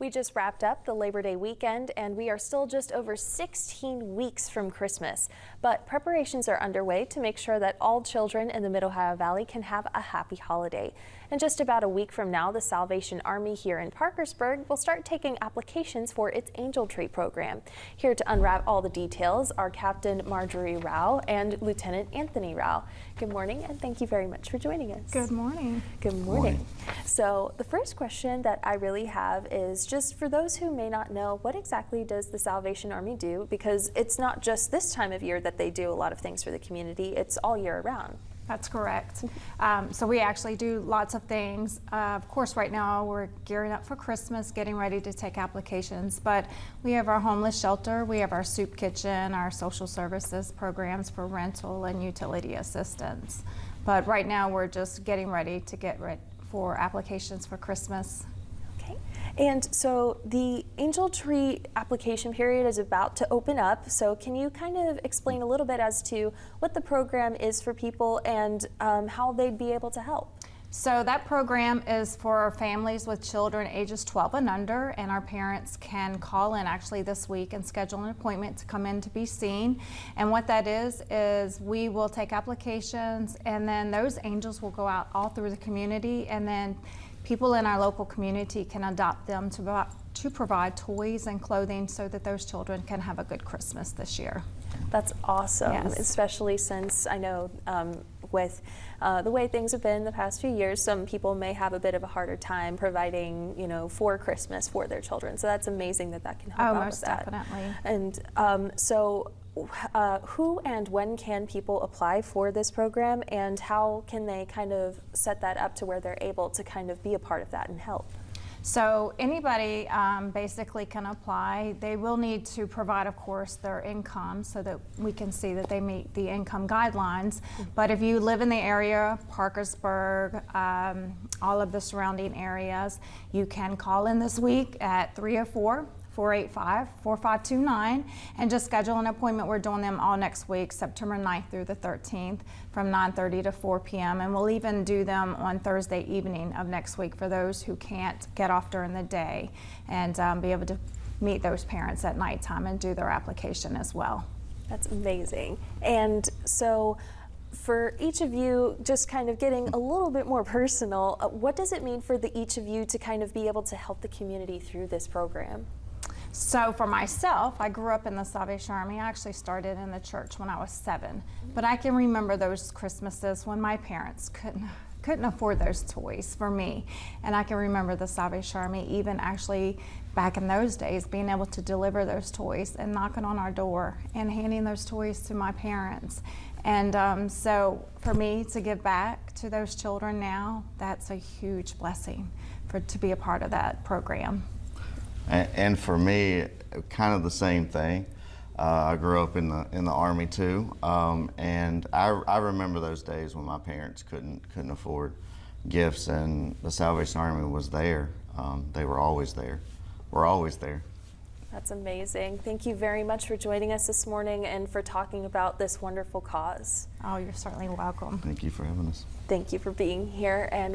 We just wrapped up the Labor Day weekend and we are still just over 16 weeks from Christmas. But preparations are underway to make sure that all children in the Mid-Ohio Valley can have a happy holiday. And just about a week from now, the Salvation Army here in Parkersburg will start taking applications for its Angel Tree program. Here to unwrap all the details are Captain Marjorie Rowe and Lieutenant Anthony Rowe. Good morning and thank you very much for joining us. Good morning. Good morning. So the first question that I really have is just for those who may not know, what exactly does the Salvation Army do? Because it's not just this time of year that they do a lot of things for the community, it's all year round. That's correct. So we actually do lots of things. Of course, right now we're gearing up for Christmas, getting ready to take applications, but we have our homeless shelter, we have our soup kitchen, our social services programs for rental and utility assistance. But right now we're just getting ready to get ready for applications for Christmas. Okay. And so the Angel Tree application period is about to open up. So can you kind of explain a little bit as to what the program is for people and how they'd be able to help? So that program is for families with children ages 12 and under, and our parents can call in actually this week and schedule an appointment to come in to be seen. And what that is we will take applications and then those angels will go out all through the community, and then people in our local community can adopt them to provide toys and clothing so that those children can have a good Christmas this year. That's awesome, yes. Especially since I know with the way things have been the past few years, some people may have a bit of a harder time providing, for Christmas for their children. So that's amazing that that can help out most with that. Definitely. And so who and when can people apply for this program, and how can they kind of set that up to where they're able to kind of be a part of that and help? So anybody basically can apply. They will need to provide, of course, their income so that we can see that they meet the income guidelines. But if you live in the area, Parkersburg, all of the surrounding areas, you can call in this week at 304-485-4529 and just schedule an appointment. We're doing them all next week, September 9th through the 13th from 9:30 to 4 p.m. And we'll even do them on Thursday evening of next week for those who can't get off during the day, and be able to meet those parents at nighttime and do their application as well. That's amazing. And so for each of you, just kind of getting a little bit more personal, what does it mean for each of you to kind of be able to help the community through this program? So for myself, I grew up in the Salvation Army. I actually started in the church when I was 7, but I can remember those Christmases when my parents couldn't afford those toys for me. And I can remember the Salvation Army even actually back in those days being able to deliver those toys and knocking on our door and handing those toys to my parents. And so for me to give back to those children now, that's a huge blessing to be a part of that program. And for me, kind of the same thing. I grew up in the Army too, and I remember those days when my parents couldn't afford gifts, and the Salvation Army was there. They were always there. We're always there. That's amazing. Thank you very much for joining us this morning and for talking about this wonderful cause. Oh, you're certainly welcome. Thank you for having us. Thank you for being here. And